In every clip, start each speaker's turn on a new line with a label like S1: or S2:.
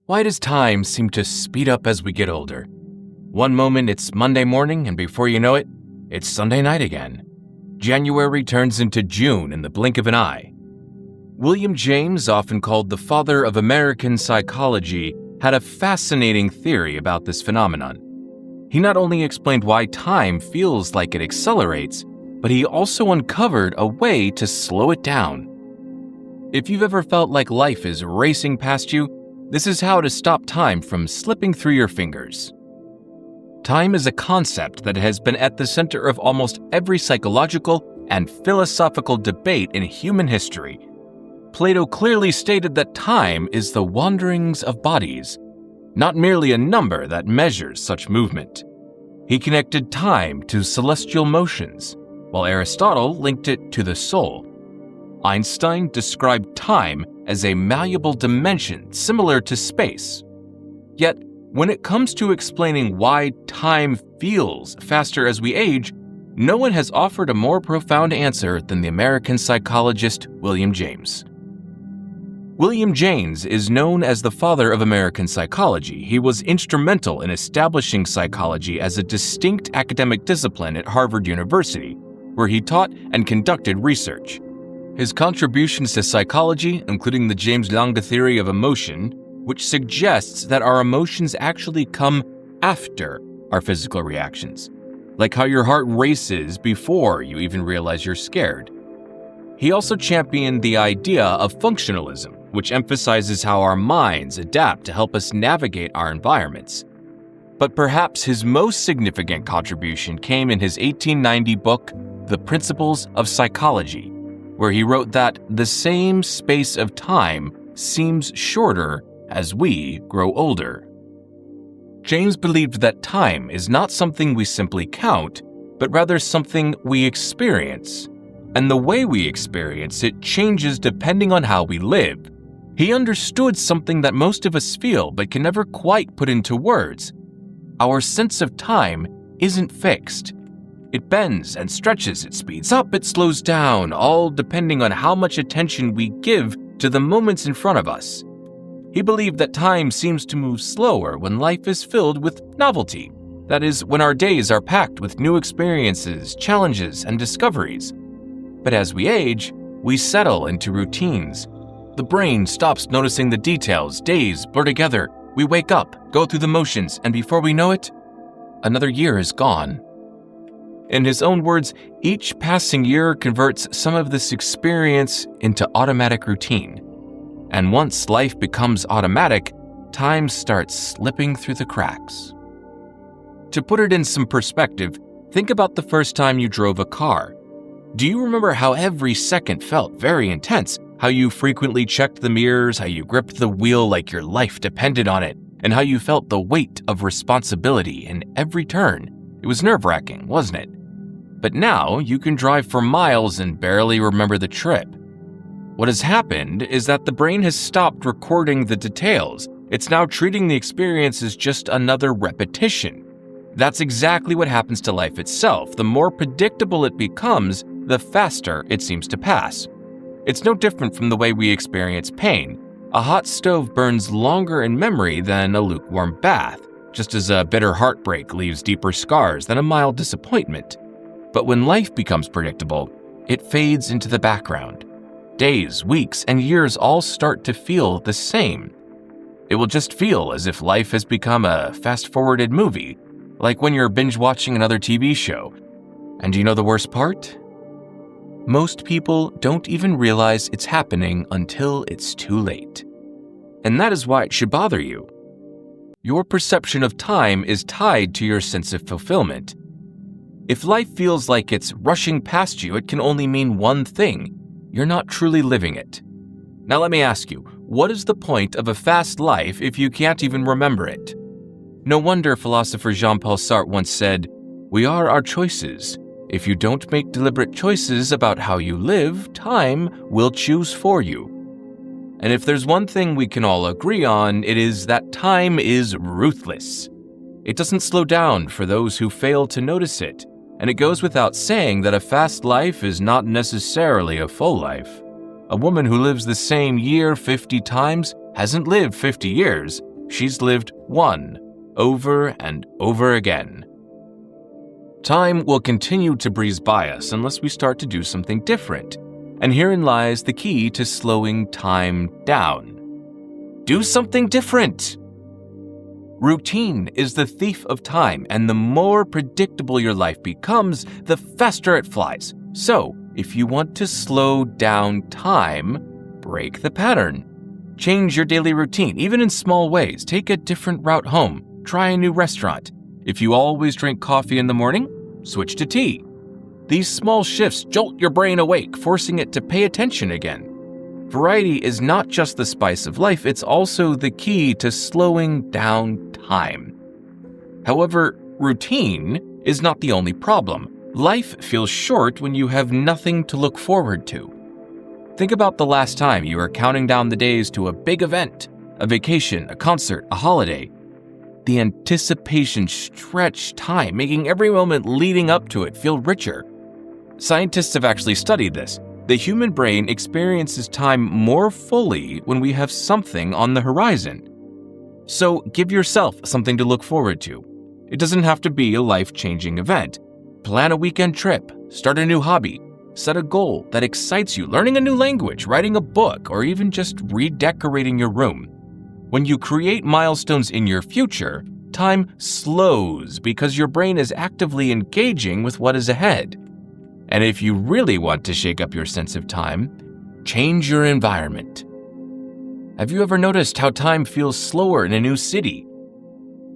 S1: Why does time seem to speed up as we get older? One moment it's Monday morning, and before you know it, it's Sunday night again. January turns into June in the blink of an eye. William James, often called the father of American psychology, had a fascinating theory about this phenomenon. He not only explained why time feels like it accelerates, but he also uncovered a way to slow it down. If you've ever felt like life is racing past you, this is how to stop time from slipping through your fingers. Time is a concept that has been at the center of almost every psychological and philosophical debate in human history. Plato clearly stated that time is the wanderings of bodies, not merely a number that measures such movement. He connected time to celestial motions, while Aristotle linked it to the soul. Einstein described time as a malleable dimension similar to space. Yet, when it comes to explaining why time feels faster as we age, no one has offered a more profound answer than the American psychologist William James. William James is known as the father of American psychology. He was instrumental in establishing psychology as a distinct academic discipline at Harvard University, where he taught and conducted research. His contributions to psychology, including the James-Lange theory of emotion, which suggests that our emotions actually come after our physical reactions, like how your heart races before you even realize you're scared. He also championed the idea of functionalism, which emphasizes how our minds adapt to help us navigate our environments. But perhaps his most significant contribution came in his 1890 book, The Principles of Psychology, where he wrote that the same space of time seems shorter as we grow older. James believed that time is not something we simply count, but rather something we experience. And the way we experience it changes depending on how we live. He understood something that most of us feel but can never quite put into words. Our sense of time isn't fixed. It bends and stretches, it speeds up, it slows down, all depending on how much attention we give to the moments in front of us. He believed that time seems to move slower when life is filled with novelty. That is, when our days are packed with new experiences, challenges, and discoveries. But as we age, we settle into routines. The brain stops noticing the details, days blur together, we wake up, go through the motions, and before we know it, another year is gone. In his own words, each passing year converts some of this experience into automatic routine. And once life becomes automatic, time starts slipping through the cracks. To put it in some perspective, think about the first time you drove a car. Do you remember how every second felt very intense? How you frequently checked the mirrors, how you gripped the wheel like your life depended on it, and how you felt the weight of responsibility in every turn? It was nerve-wracking, wasn't it? But now you can drive for miles and barely remember the trip. What has happened is that the brain has stopped recording the details. It's now treating the experience as just another repetition. That's exactly what happens to life itself. The more predictable it becomes, the faster it seems to pass. It's no different from the way we experience pain. A hot stove burns longer in memory than a lukewarm bath, just as a bitter heartbreak leaves deeper scars than a mild disappointment. But when life becomes predictable, it fades into the background. Days, weeks, and years all start to feel the same. It will just feel as if life has become a fast-forwarded movie, like when you're binge-watching another TV show. And do you know the worst part? Most people don't even realize it's happening until it's too late. And that is why it should bother you. Your perception of time is tied to your sense of fulfillment. If life feels like it's rushing past you, it can only mean one thing: you're not truly living it. Now let me ask you, what is the point of a fast life if you can't even remember it? No wonder philosopher Jean-Paul Sartre once said, "We are our choices. If you don't make deliberate choices about how you live, time will choose for you." And if there's one thing we can all agree on, it is that time is ruthless. It doesn't slow down for those who fail to notice it. And it goes without saying that a fast life is not necessarily a full life. A woman who lives the same year 50 times hasn't lived 50 years, she's lived one over and over again. Time will continue to breeze by us unless we start to do something different, and herein lies the key to slowing time down. Do something different! Routine is the thief of time, and the more predictable your life becomes, the faster it flies. So, if you want to slow down time, break the pattern. Change your daily routine, even in small ways. Take a different route home. Try a new restaurant. If you always drink coffee in the morning, switch to tea. These small shifts jolt your brain awake, forcing it to pay attention again. Variety is not just the spice of life, it's also the key to slowing down time. However, routine is not the only problem. Life feels short when you have nothing to look forward to. Think about the last time you were counting down the days to a big event, a vacation, a concert, a holiday. The anticipation stretched time, making every moment leading up to it feel richer. Scientists have actually studied this. The human brain experiences time more fully when we have something on the horizon. So give yourself something to look forward to. It doesn't have to be a life-changing event. Plan a weekend trip, start a new hobby, set a goal that excites you, learning a new language, writing a book, or even just redecorating your room. When you create milestones in your future, time slows because your brain is actively engaging with what is ahead. And if you really want to shake up your sense of time, change your environment. Have you ever noticed how time feels slower in a new city?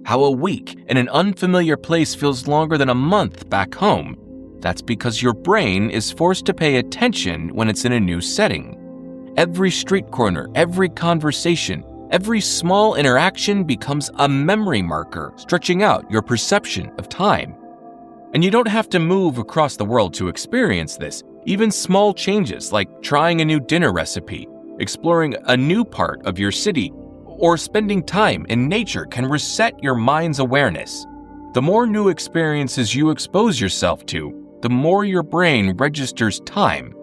S1: How a week in an unfamiliar place feels longer than a month back home? That's because your brain is forced to pay attention when it's in a new setting. Every street corner, every conversation, every small interaction becomes a memory marker, stretching out your perception of time. And you don't have to move across the world to experience this. Even small changes like trying a new dinner recipe, exploring a new part of your city, or spending time in nature can reset your mind's awareness. The more new experiences you expose yourself to, the more your brain registers time.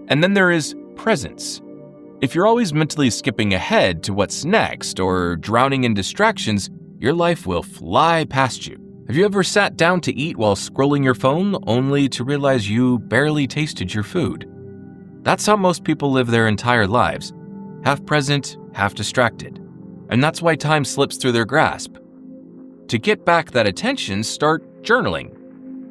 S1: And then there is presence. If you're always mentally skipping ahead to what's next or drowning in distractions, your life will fly past you. Have you ever sat down to eat while scrolling your phone only to realize you barely tasted your food? That's how most people live their entire lives, half present, half distracted. And that's why time slips through their grasp. To get back that attention, start journaling.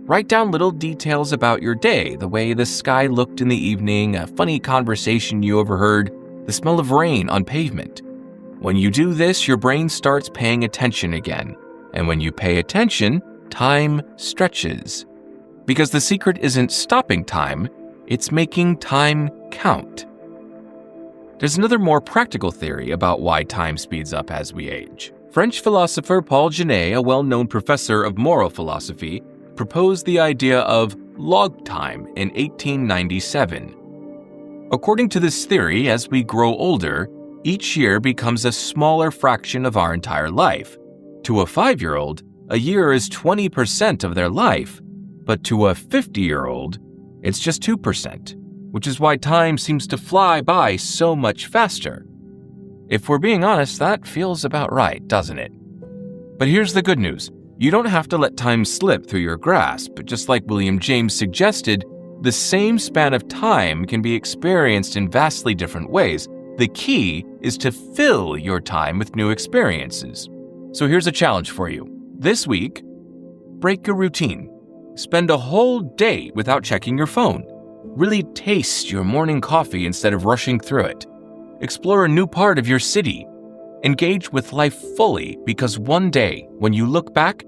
S1: Write down little details about your day, the way the sky looked in the evening, a funny conversation you overheard, the smell of rain on pavement. When you do this, your brain starts paying attention again. And when you pay attention, time stretches. Because the secret isn't stopping time, it's making time count. There's another more practical theory about why time speeds up as we age. French philosopher Paul Genet, a well-known professor of moral philosophy, proposed the idea of log time in 1897. According to this theory, as we grow older, each year becomes a smaller fraction of our entire life. To a 5-year-old, a year is 20% of their life, but to a 50-year-old, it's just 2%, which is why time seems to fly by so much faster. If we're being honest, that feels about right, doesn't it? But here's the good news. You don't have to let time slip through your grasp. Just like William James suggested, the same span of time can be experienced in vastly different ways. The key is to fill your time with new experiences. So here's a challenge for you. This week, break your routine. Spend a whole day without checking your phone. Really taste your morning coffee instead of rushing through it. Explore a new part of your city. Engage with life fully, because one day, when you look back,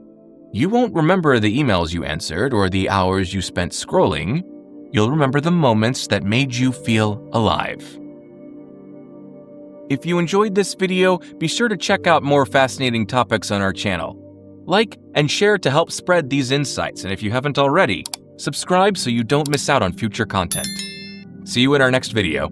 S1: you won't remember the emails you answered or the hours you spent scrolling. You'll remember the moments that made you feel alive. If you enjoyed this video, be sure to check out more fascinating topics on our channel. Like and share to help spread these insights, and if you haven't already, subscribe so you don't miss out on future content. See you in our next video.